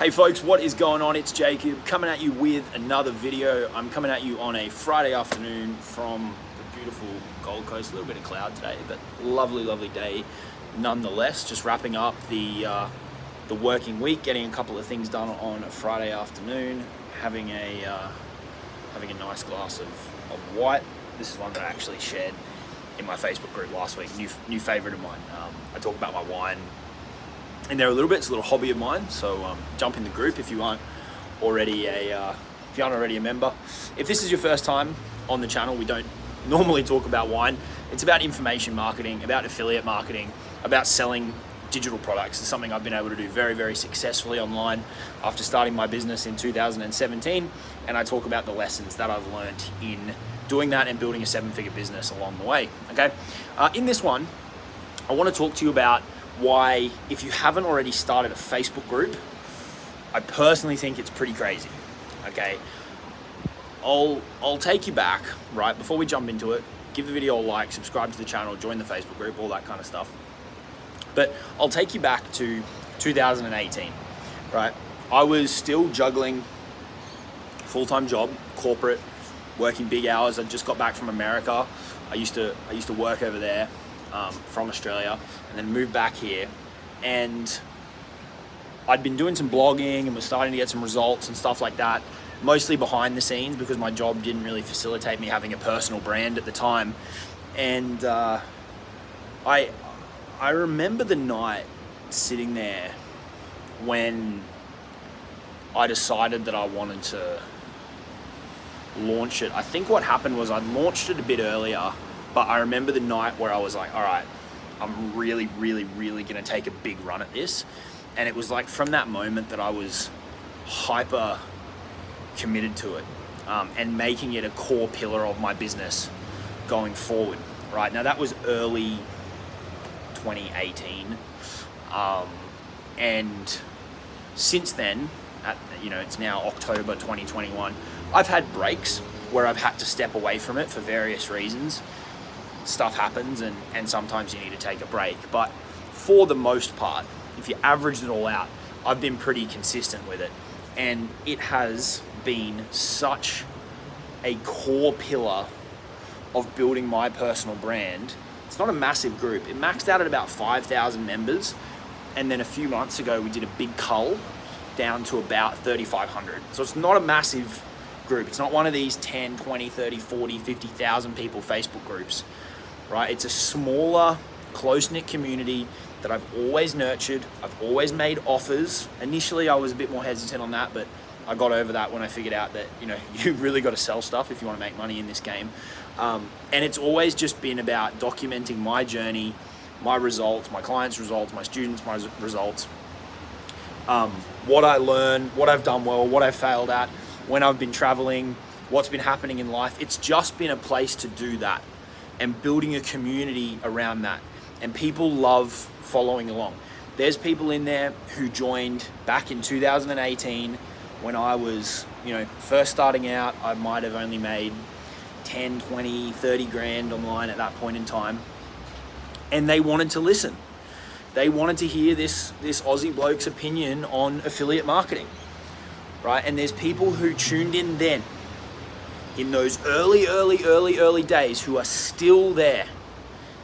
Hey folks, what is going on? It's Jacob coming at you with another video. I'm coming at you on a Friday afternoon from the beautiful Gold Coast. A little bit of cloud today, but lovely day nonetheless. Just wrapping up the working week, getting a couple of things done on a Friday afternoon, having a nice glass of white. This is one that I actually shared in my Facebook group last week. New favorite of mine. I talk about my wine in there a little bit. It's a little hobby of mine, so jump in the group if you aren't already a member. If this is your first time on the channel, we don't normally talk about wine. It's about information marketing, about affiliate marketing, about selling digital products. It's something I've been able to do very successfully online after starting my business in 2017, and I talk about the lessons that I've learned in doing that and building a 7-figure business along the way. Okay, in this one, I want to talk to you about why, if you haven't already started a Facebook group, I personally think it's pretty crazy. Okay, I'll take you back, right, before we jump into it. Give the video a like, subscribe to the channel, join the Facebook group, all that kind of stuff. But I'll take you back to 2018, right? I was still juggling full-time job, corporate, working big hours. I just got back from America. I used to work over there from Australia, and then moved back here. And I'd been doing some blogging and was starting to get some results and stuff like that, mostly behind the scenes because my job didn't really facilitate me having a personal brand at the time. And I remember the night sitting there when I decided that I wanted to launch it. I think what happened was I launched it a bit earlier, but I remember the night where I was like, all right, I'm really going to take a big run at this. And it was like from that moment that I was hyper committed to it, and making it a core pillar of my business going forward. Right now, that was early 2018, and since then, it's now October 2021. I've had breaks where I've had to step away from it for various reasons. Stuff happens, and sometimes you need to take a break. But for the most part, if you average it all out, I've been pretty consistent with it, and it has been such a core pillar of building my personal brand. It's not a massive group. It maxed out at about 5,000 members, and then a few months ago we did a big cull down to about 3,500. So it's not a massive group. It's not one of these 10, 20, 30, 40, 50,000 people Facebook groups, right? It's a smaller, close-knit community that I've always nurtured. I've always made offers. Initially, I was a bit more hesitant on that, but I got over that when I figured out that, you've really got to sell stuff if you want to make money in this game. And it's always just been about documenting my journey, my results, my clients' results, my students' results, what I learned, what I've done well, what I've failed at, when I've been traveling, what's been happening in life. It's just been a place to do that and building a community around that. And people love following along. There's people in there who joined back in 2018 when I was, first starting out. I might have only made 10, 20, 30 grand online at that point in time. And they wanted to listen. They wanted to hear this Aussie bloke's opinion on affiliate marketing, right? And there's people who tuned in then, in those early days, who are still there,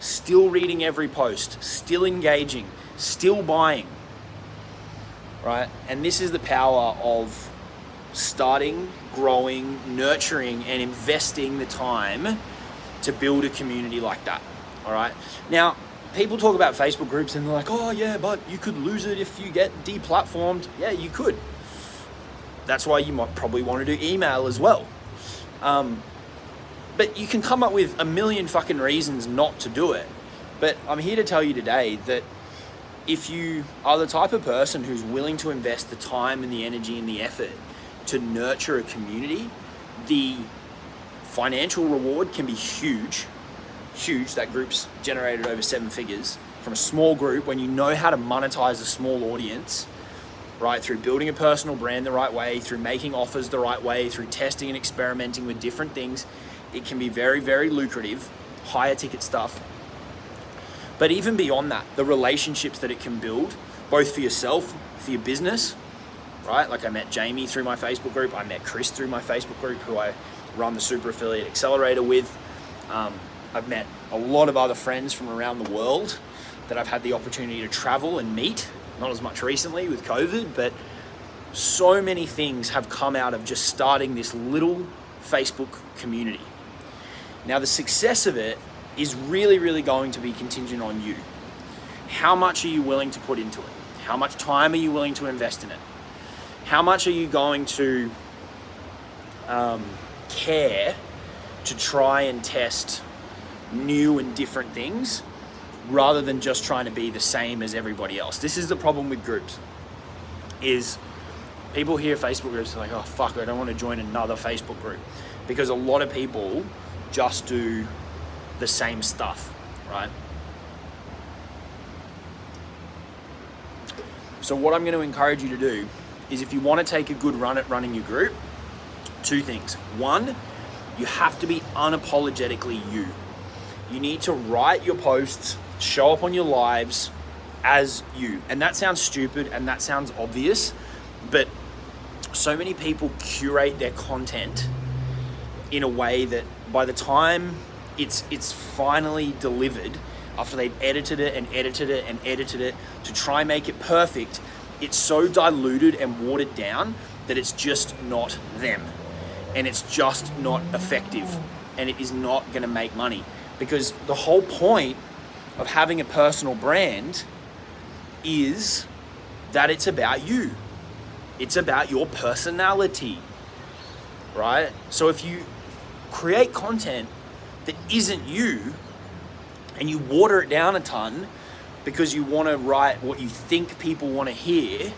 still reading every post, still engaging, still buying, right? And this is the power of starting, growing, nurturing, and investing the time to build a community like that, all right? Now, people talk about Facebook groups and they're like, oh yeah, but you could lose it if you get deplatformed. Yeah, you could. That's why you might probably want to do email as well. But you can come up with a million fucking reasons not to do it. But I'm here to tell you today that if you are the type of person who's willing to invest the time and the energy and the effort to nurture a community, the financial reward can be huge. That group's generated over 7 figures from a small group when you know how to monetize a small audience, right? Through building a personal brand the right way, through making offers the right way, through testing and experimenting with different things. It can be very lucrative, higher ticket stuff. But even beyond that, the relationships that it can build, both for yourself, for your business, right? Like I met Jamie through my Facebook group. I met Chris through my Facebook group, who I run the Super Affiliate Accelerator with. I've met a lot of other friends from around the world that I've had the opportunity to travel and meet. Not as much recently with COVID, but so many things have come out of just starting this little Facebook community. Now, the success of it is really, really going to be contingent on you. How much are you willing to put into it? How much time are you willing to invest in it? How much are you going to care to try and test new and different things rather than just trying to be the same as everybody else? This is the problem with groups, is people hear Facebook groups, they're like, oh fuck, I don't want to join another Facebook group, because a lot of people just do the same stuff, right? So what I'm going to encourage you to do is, if you want to take a good run at running your group, two things. One, you have to be unapologetically you. You need to write your posts, show up on your lives as you. And that sounds stupid and that sounds obvious, but so many people curate their content in a way that by the time it's finally delivered, after they've edited it and edited it and edited it to try and make it perfect, it's so diluted and watered down that it's just not them. And it's just not effective. And it is not going to make money. Because the whole point of having a personal brand is that it's about you. It's about your personality, right? So if you create content that isn't you, and you water it down a ton because you want to write what you think people want to hear,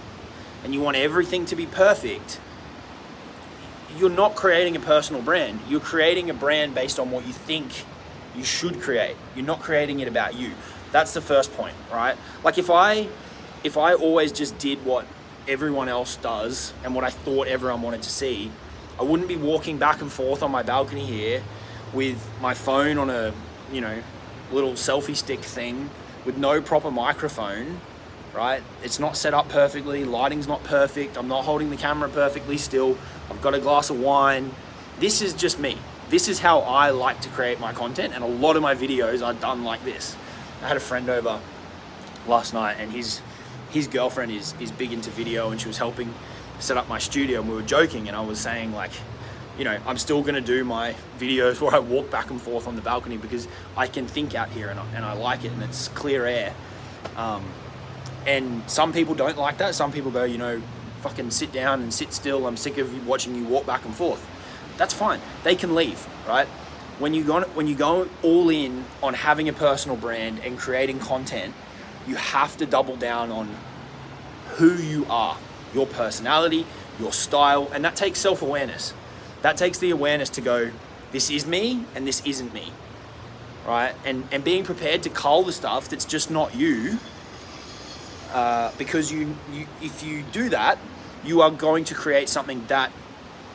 and you want everything to be perfect, you're not creating a personal brand. You're creating a brand based on what you think you should create. You're not creating it about you. That's the first point, right? Like if I always just did what everyone else does and what I thought everyone wanted to see, I wouldn't be walking back and forth on my balcony here with my phone on a, little selfie stick thing with no proper microphone, right? It's not set up perfectly, lighting's not perfect, I'm not holding the camera perfectly still, I've got a glass of wine. This is just me. This is how I like to create my content, and a lot of my videos are done like this. I had a friend over last night, and his girlfriend is big into video, and she was helping set up my studio, and we were joking, and I was saying like, I'm still gonna do my videos where I walk back and forth on the balcony because I can think out here and I like it, and it's clear air. And some people don't like that. Some people go, fucking sit down and sit still. I'm sick of watching you walk back and forth. That's fine. They can leave, right? When you go all in on having a personal brand and creating content, you have to double down on who you are, your personality, your style, and that takes self-awareness. That takes the awareness to go, this is me and this isn't me, right? And being prepared to cull the stuff that's just not you, because if you do that, you are going to create something that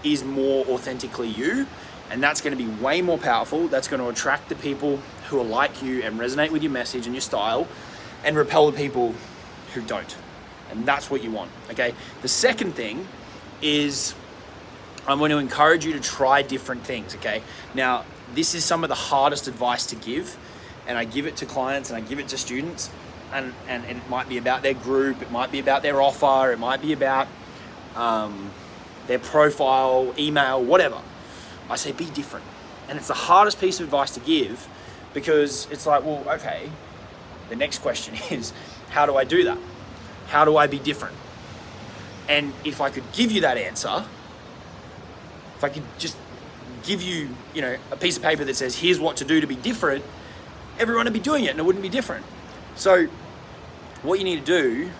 is more authentically you, and that's going to be way more powerful. That's going to attract the people who are like you and resonate with your message and your style, and repel the people who don't. And that's what you want, okay? The second thing is, I'm going to encourage you to try different things, okay? Now, this is some of the hardest advice to give, and I give it to clients and I give it to students, and it might be about their group, it might be about their offer, it might be about their profile, email, whatever. I say be different. And it's the hardest piece of advice to give, because it's like, well, okay, the next question is, how do I do that? How do I be different? And if I could give you that answer, if I could just give you, a piece of paper that says, here's what to do to be different, everyone would be doing it and it wouldn't be different. So what you need to do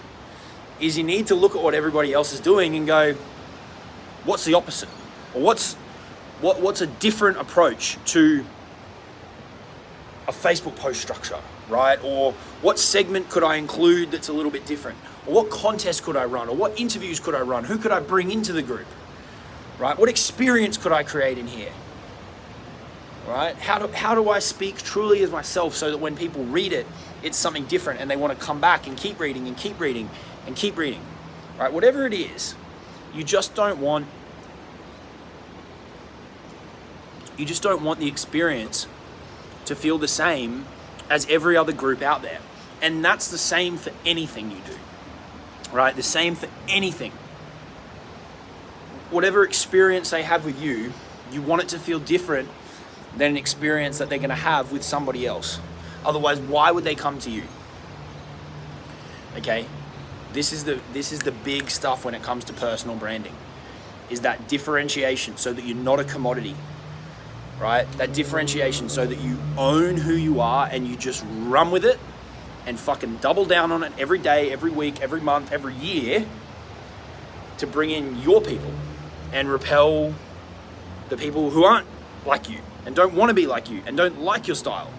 is you need to look at what everybody else is doing and go, what's the opposite? Or what's a different approach to a Facebook post structure, right? Or what segment could I include that's a little bit different? Or what contest could I run? Or what interviews could I run? Who could I bring into the group? Right? What experience could I create in here? Right? How do I speak truly as myself so that when people read it, it's something different and they want to come back and keep reading and keep reading and keep reading, right? Whatever it is, You just don't want the experience to feel the same as every other group out there. And that's the same for anything you do, right? The same for anything. Whatever experience they have with you, you want it to feel different than an experience that they're going to have with somebody else. Otherwise, why would they come to you? Okay? This is the big stuff when it comes to personal branding, is that differentiation so that you're not a commodity, right? That differentiation so that you own who you are and you just run with it and fucking double down on it every day, every week, every month, every year to bring in your people and repel the people who aren't like you and don't want to be like you and don't like your style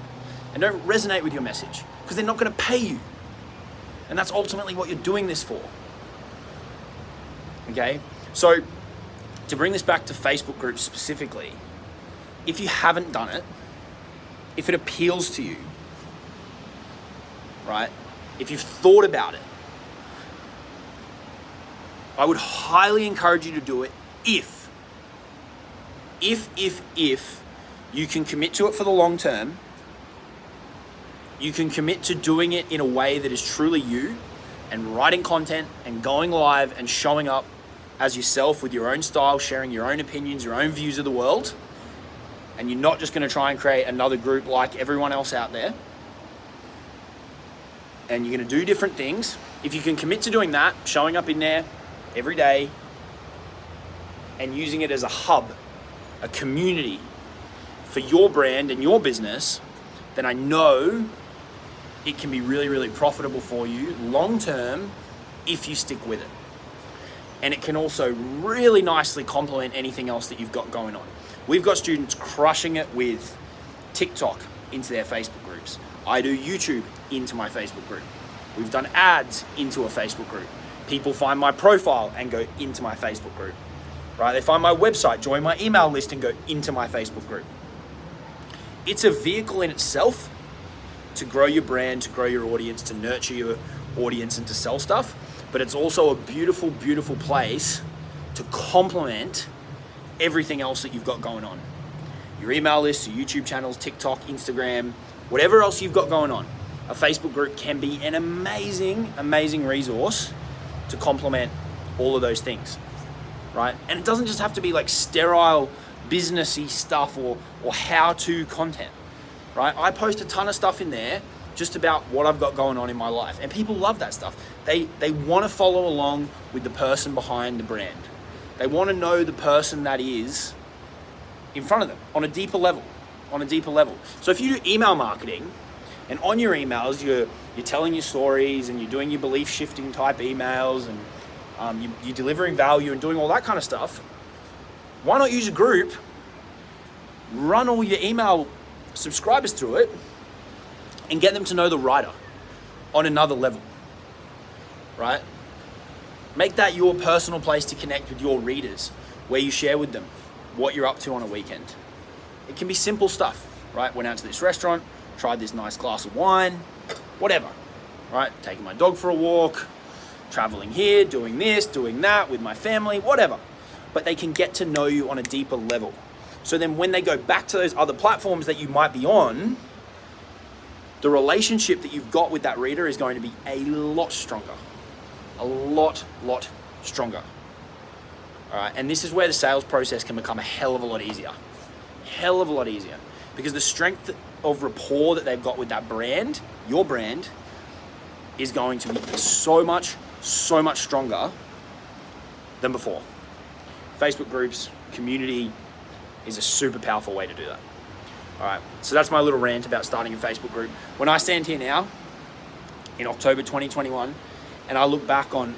and don't resonate with your message because they're not going to pay you. And that's ultimately what you're doing this for. Okay? So to bring this back to Facebook groups specifically, if you haven't done it, if it appeals to you, right? If you've thought about it, I would highly encourage you to do it if you can commit to it for the long term, you can commit to doing it in a way that is truly you and writing content and going live and showing up as yourself with your own style, sharing your own opinions, your own views of the world. And you're not just going to try and create another group like everyone else out there. And you're going to do different things. If you can commit to doing that, showing up in there every day and using it as a hub, a community for your brand and your business, then I know it can be really, really profitable for you long term if you stick with it. And it can also really nicely complement anything else that you've got going on. We've got students crushing it with TikTok into their Facebook groups. I do YouTube into my Facebook group. We've done ads into a Facebook group. People find my profile and go into my Facebook group, right? They find my website, join my email list and go into my Facebook group. It's a vehicle in itself to grow your brand, to grow your audience, to nurture your audience and to sell stuff. But it's also a beautiful, beautiful place to complement everything else that you've got going on. Your email list, your YouTube channels, TikTok, Instagram, whatever else you've got going on. A Facebook group can be an amazing, amazing resource to complement all of those things, right? And it doesn't just have to be like sterile businessy stuff or how-to content, right? I post a ton of stuff in there just about what I've got going on in my life. And people love that stuff. They want to follow along with the person behind the brand. They want to know the person that is in front of them on a deeper level, So if you do email marketing and on your emails, you're telling your stories and you're doing your belief shifting type emails and you're delivering value and doing all that kind of stuff, why not use a group, run all your email subscribers through it and get them to know the writer on another level, right? Make that your personal place to connect with your readers, where you share with them what you're up to on a weekend. It can be simple stuff, right? Went out to this restaurant, tried this nice glass of wine, whatever, right? Taking my dog for a walk, traveling here, doing this, doing that with my family, whatever. But they can get to know you on a deeper level. So then when they go back to those other platforms that you might be on, the relationship that you've got with that reader is going to be a lot stronger. A lot stronger. All right, and this is where the sales process can become a hell of a lot easier. Because the strength of rapport that they've got with that brand, your brand, is going to be so much stronger than before. Facebook groups, community is a super powerful way to do that. All right, so that's my little rant about starting a Facebook group. When I stand here now, in October 2021, and I look back on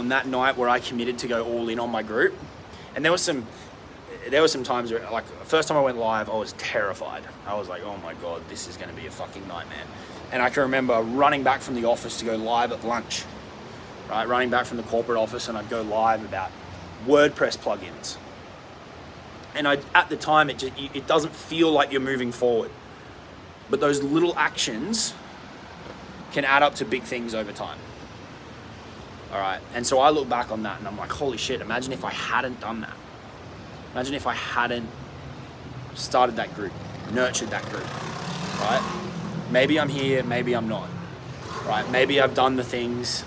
that night where I committed to go all in on my group, and there were some times where, like, the first time I went live, I was terrified. I was like, oh my God, this is gonna be a fucking nightmare. And I can remember running back from the office to go live at lunch, right? Running back from the corporate office, and I'd go live about WordPress plugins. And at the time, it doesn't feel like you're moving forward. But those little actions can add up to big things over time. All right. And so I look back on that and I'm like, holy shit, imagine if I hadn't done that. Imagine if I hadn't started that group, nurtured that group, right? Maybe I'm here, maybe I'm not, right? Maybe I've done the things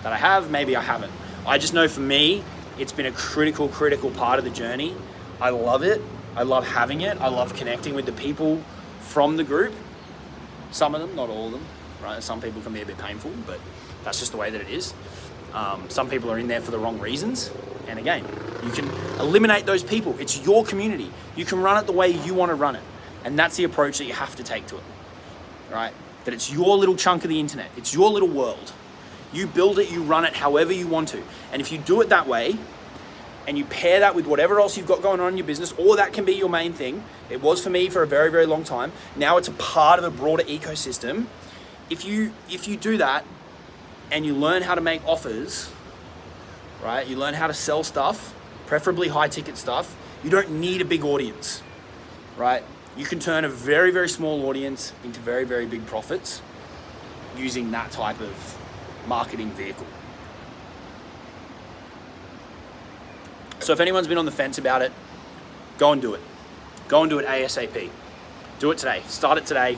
that I have, maybe I haven't. I just know for me, it's been a critical part of the journey. I love it. I love having it. I love connecting with the people from the group. Some of them, not all of them, right? Some people can be a bit painful, but that's just the way that it is. Some people are in there for the wrong reasons. And again, you can eliminate those people. It's your community. You can run it the way you want to run it. And that's the approach that you have to take to it, right? That it's your little chunk of the internet. It's your little world. You build it, you run it however you want to. And if you do it that way, and you pair that with whatever else you've got going on in your business, or that can be your main thing. It was for me for a very, very long time. Now it's a part of a broader ecosystem. If you do that and you learn how to make offers, right? You learn how to sell stuff, preferably high ticket stuff. You don't need a big audience, right? You can turn a very, very small audience into very, very big profits using that type of marketing vehicle. So if anyone's been on the fence about it, go and do it. Go and do it ASAP. Do it today. Start it today.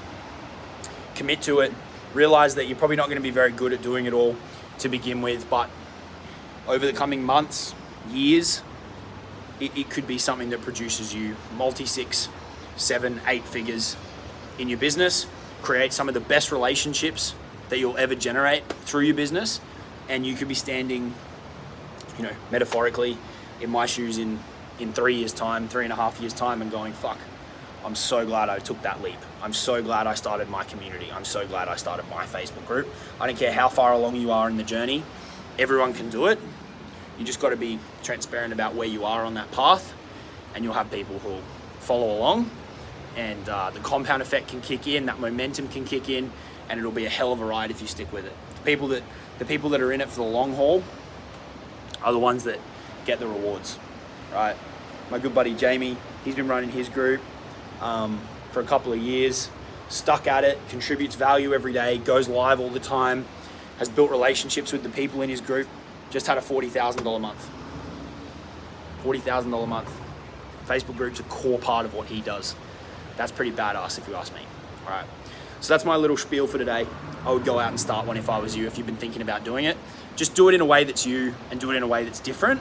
Commit to it. Realize that you're probably not going to be very good at doing it all to begin with, but over the coming months, years, it could be something that produces you multi 6, 7, 8 figures in your business, create some of the best relationships that you'll ever generate through your business, and you could be standing, metaphorically, in my shoes in 3 years' time, 3.5 years' time, and going, fuck, I'm so glad I took that leap. I'm so glad I started my community. I'm so glad I started my Facebook group. I don't care how far along you are in the journey. Everyone can do it. You just got to be transparent about where you are on that path, and you'll have people who'll follow along, and the compound effect can kick in, that momentum can kick in, and it'll be a hell of a ride if you stick with it. The people that are in it for the long haul are the ones that get the rewards, right? My good buddy Jamie, he's been running his group for a couple of years, stuck at it, contributes value every day, goes live all the time, has built relationships with the people in his group, just had a $40,000 month. $40,000 month. Facebook group's a core part of what he does. That's pretty badass if you ask me, all right? So that's my little spiel for today. I would go out and start one if I was you, if you've been thinking about doing it. Just do it in a way that's you and do it in a way that's different,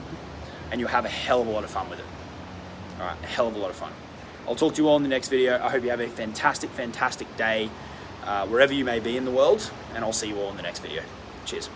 and you'll have a hell of a lot of fun with it. All right, a hell of a lot of fun. I'll talk to you all in the next video. I hope you have a fantastic, fantastic day, wherever you may be in the world, and I'll see you all in the next video. Cheers.